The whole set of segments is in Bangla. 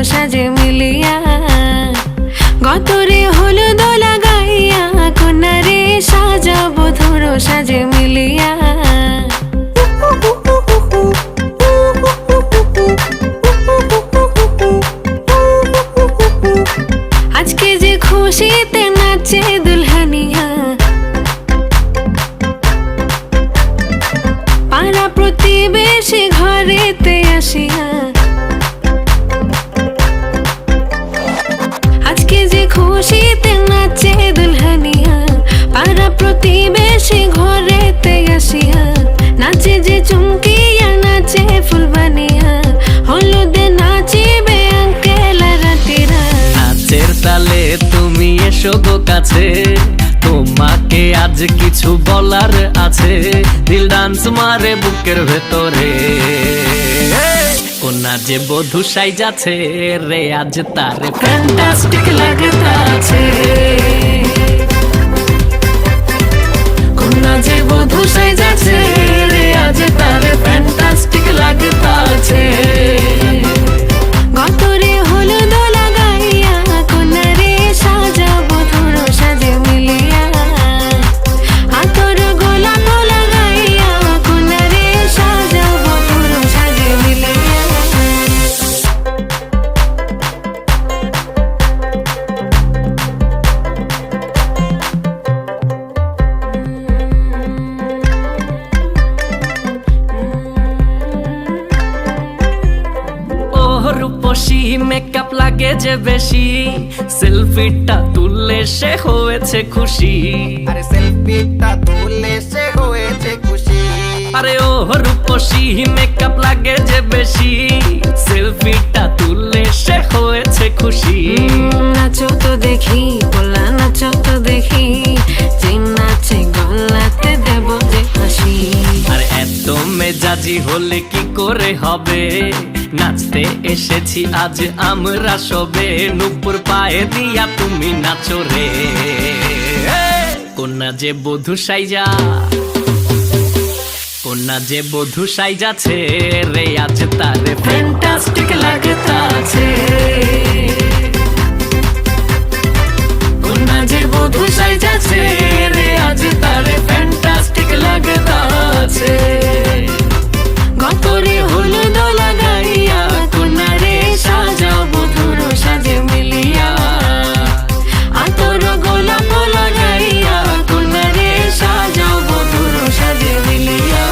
সাজে মিলিয়া গতরে হলুদ লাগাইয়া কন্যারে সাজাবো ধরো সাজে মিলিয়া আজকে যে খুশিতে নাচে দুলহানিয়া পাড়া প্রতিবেশী ঘরেতে আসিয়া আজকে যে খুশিতে নাচে দুলহানিয়া পাড়া প্রতিবেশী ঘরেতে আসিয়া নাচে যে চুমকিয়া নাচে ফুলবানিয়া হলুদে নাচিবে আঙ্কেল রাতিরা নাচের তালে তুমি এসো গো কাছে তোমাকে আজ কিছু বলার আছে দিল ডান্স মারে বুকের ভেতরে কোনা যে বধূ সাইজাছে রে আজ তারে ফ্যান্টাস্টিক লাগতাছে কন্যা যে বধূ সাইজাছে রে আজ তারে ফ্যান্টাস্টিক লাগতাছে গতরে হলুদ লাগাইয়া কন্যারে সাজাবো ধরো সাজে মিলিয়া আতর গোলাপ লাগাইয়া কন্যারে সাজাবো ধরো সাজে মিলিয়া রূপসী মেকআপ লাগে যে বেশি সেলফিটা তুললে সে হয়েছে খুশি আরে সেলফিটা তুললে সে হয়েছে খুশি আরে ও রূপসী মেকআপ লাগে যে বেশি সেলফিটা তুললে সে হয়েছে খুশি নাচো তো দেখি বলা নাচো তো দেখি যে নাচে গলাতে দেব যে হাসি আর এত মেজাজি হলে কি করে হবে নাচতে এসেছি আজ আমরা সবে নুপুর পায়ে দিয়া তুমি নাচো রে কন্যা যে বধূ সাইজা কন্যা যে বধূ সাইজাছে রে আজ তারে ফ্যান্টাস্টিক লাগতাছে কন্যা যে বধূ সাইজাছে রে আজ তারে ফ্যান্টাস্টিক লাগতাছে গতরে হলুদ লাগাইয়া কন্যারে সাজাবো ধরো সাজে মিলিয়া আতর গোলাপ লাগাইয়া কন্যারে সাজাবো ধরো সাজে মিলিয়া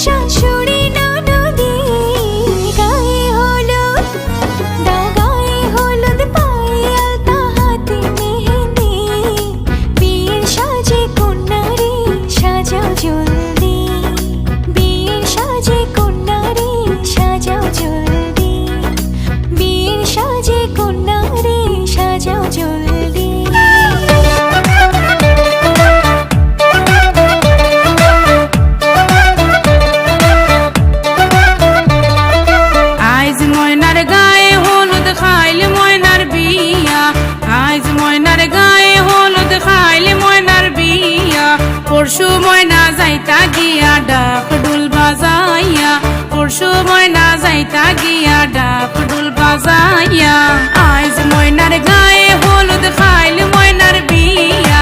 শাশুড়ি ননদি গায়ে হলুদ দাও গায়ে হলুদ পায়ে আলতা হাতে মেহেন্দি বিয়ের সাজে কন্যারে সাজাও জলদি বিয়ের সাজে কন্যারে সাজাও জলদি বিয়ের সাজে কন্যারে সাজাও জলদি আইজ ময়নার গায়ে হলুদ খাইলে ময়নার বিয়া আইজ ময়নার গায়ে হলুদ খাইলে ময়নার বিয়া পরশু ময়না যাইতা গিয়া ডাক ডুল বাজাইয়া পরশু ময়না যাইতা গিয়া ডাক ডুল বাজাইয়া আইজ ময়নার গায়ে হলুদ খাইলে ময়নার বিয়া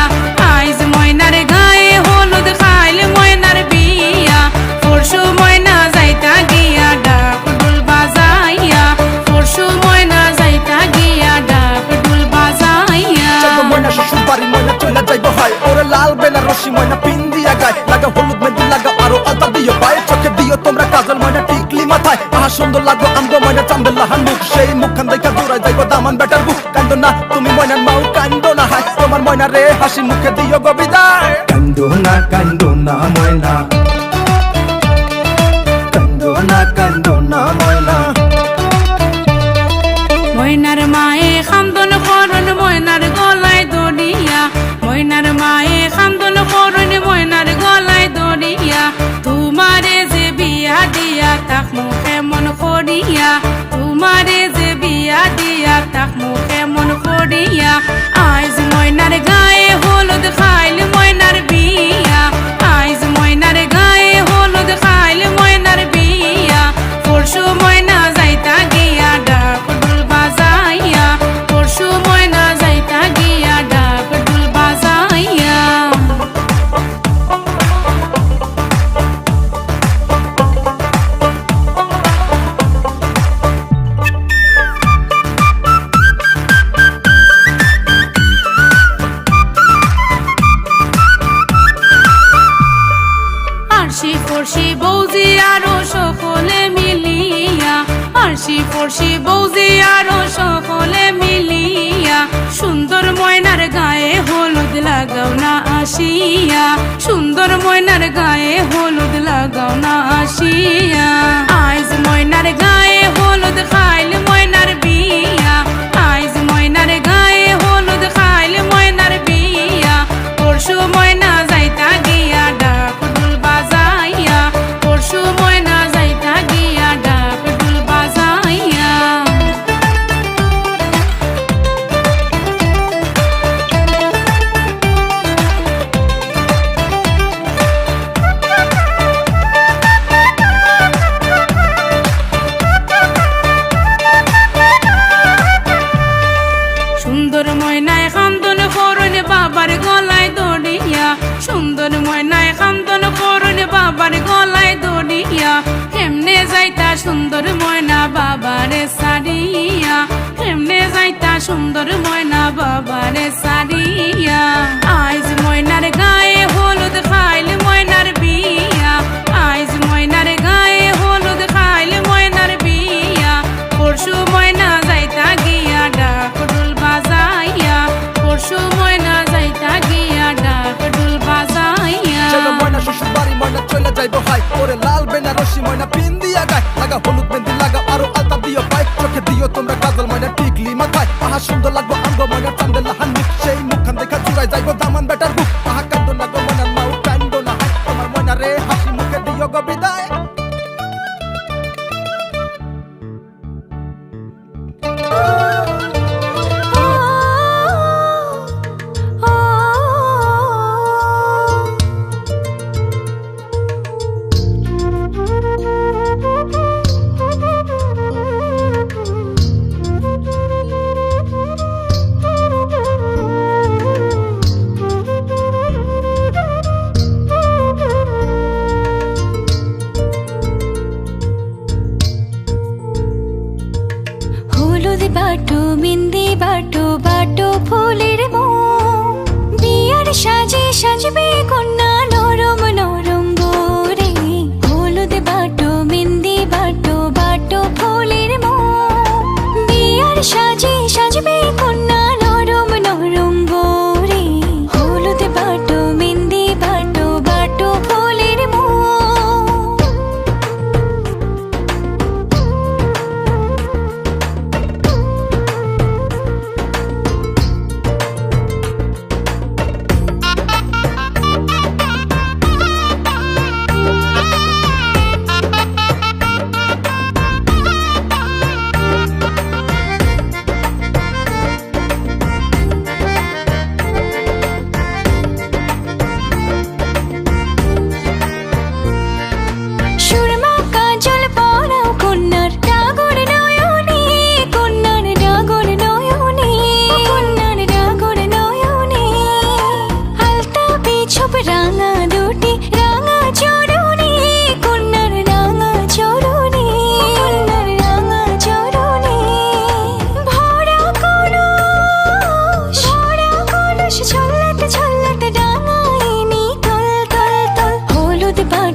আইজ ময়নার গায়ে হলুদ খাইলে ময়নার বিয়া পরশু ময়না যাইতা গিয়া ডাক ডুল বাজাইয়া পরশু ময়না যাইতা গিয়া ডাক ডুল বাজাইয়া যাবো ময়না শ্বশুর বাড়ি ময়না চলে যাইবো হয় ওরে লাল বেনারসি ময়না পিন দিয়া গায় লাগা হলুদ মেহেন্দি লাগা আরো আলতা দিও পায়ে চোখে দিও তোমরা কাজল ময়না টিকলি মাথায় আহা সুন্দর লাগবো আমগো ময়না চান্দের লাহান মুখ সেই মুখখান দেখা দূরাই যাইবো দামান বেটার বুক কান্দো না তুমি ময়নার মাও কান্দো না হায় তোমার ময়না রে হাসি মুখে দিও গো বিদায় কান্দো না ময়না কান্দো না ময়না ময়নার মায়ে খান্দন করন ময়নার গলায় দড়িয়া ময়নার মায়ে খান্দন করন ময়নার গলায় দড়িয়া তোমারে যে বিয়া দিয়া তাক মুখে মন করিয়া তোমারে যে বিয়া দিয়া তাক মুখে মন করিয়া আইজ ময়নার গায়ে হলুদ খাইলে ময়নার বিয়া আইজ ময়নার গায়ে হলুদ খাইলে ময়নার বিয়া পরশু ময়না যাইতা গিয়া ডাক ডুল বাজাইয়া পরশু ময়না যাইতা গিয়া ডাক ডুল বাজাইয়া আরশি ফরশি বৌজি আরো সকলে মিলিয়া আরশি ফরশি বৌজি আরো সকলে মিলিয়া সুন্দর ময়নার গায়ে হলুদ লাগাও না আসিয়া সুন্দর ময়নার গায়ে হলুদ লাগাও না আসিয়া আইজ ময়নার গায়ে হলুদ খাইলে ময়নার বিয়া আইজ ময়নার গায়ে হলুদ খাইলে ময়নার বিয়া পরশু ময়না যাইতা গিয়া ডাক ডুল বাজাইয়া পরশু ময়না যাইতা গিয়া ডাক ডুল বাজাইয়া সুন্দর ময়নায় খান্দন করুন বাবার গলায় দড়িয়া সুন্দর ময়নায় খান্দন করুন বাবার গলায় দড়িয়া কেমনে যাইতা সুন্দর ময়না বাবারে সারিয়া কেমনে যাইতা সুন্দর ময়না বাবারে সারিয়া আইজ ময়নার গায়ে হলুদ খাইলে ময়নার বিয়া আইজ ময়নার গায়ে হলুদ খাইলে ময়নার বিয়া পরশু ময়না যাইতা গিয়া ডাক ডুল বাজাইয়া পরশু ময়না যাইতা গিয়া ডাক ডুল বাজাইয়া যাবো ময়না শ্বশুর বাড়ি ময়না চলে যাইবো হয় ওরে লাল বেনারসি ময়না পিন দিয়া গায় লাগা হলুদ মেহেন্দি লাগা আরো আলতা দিও পায়ে চোখে দিও তোমরা কাজল ময়না টিকলি মাথায় আহা সুন্দর লাগবো আমগো ময়না চান্দের লাহান মুখ সেই মুখখান দেখা দূরাই যাইবো দামান বেটার বুক আহা কান্দো না গো ময়নার মাও কান্দো না হায় তোমার ময়না রে হাসি মুখে দিও গো বিদায় হলুদ পায়ে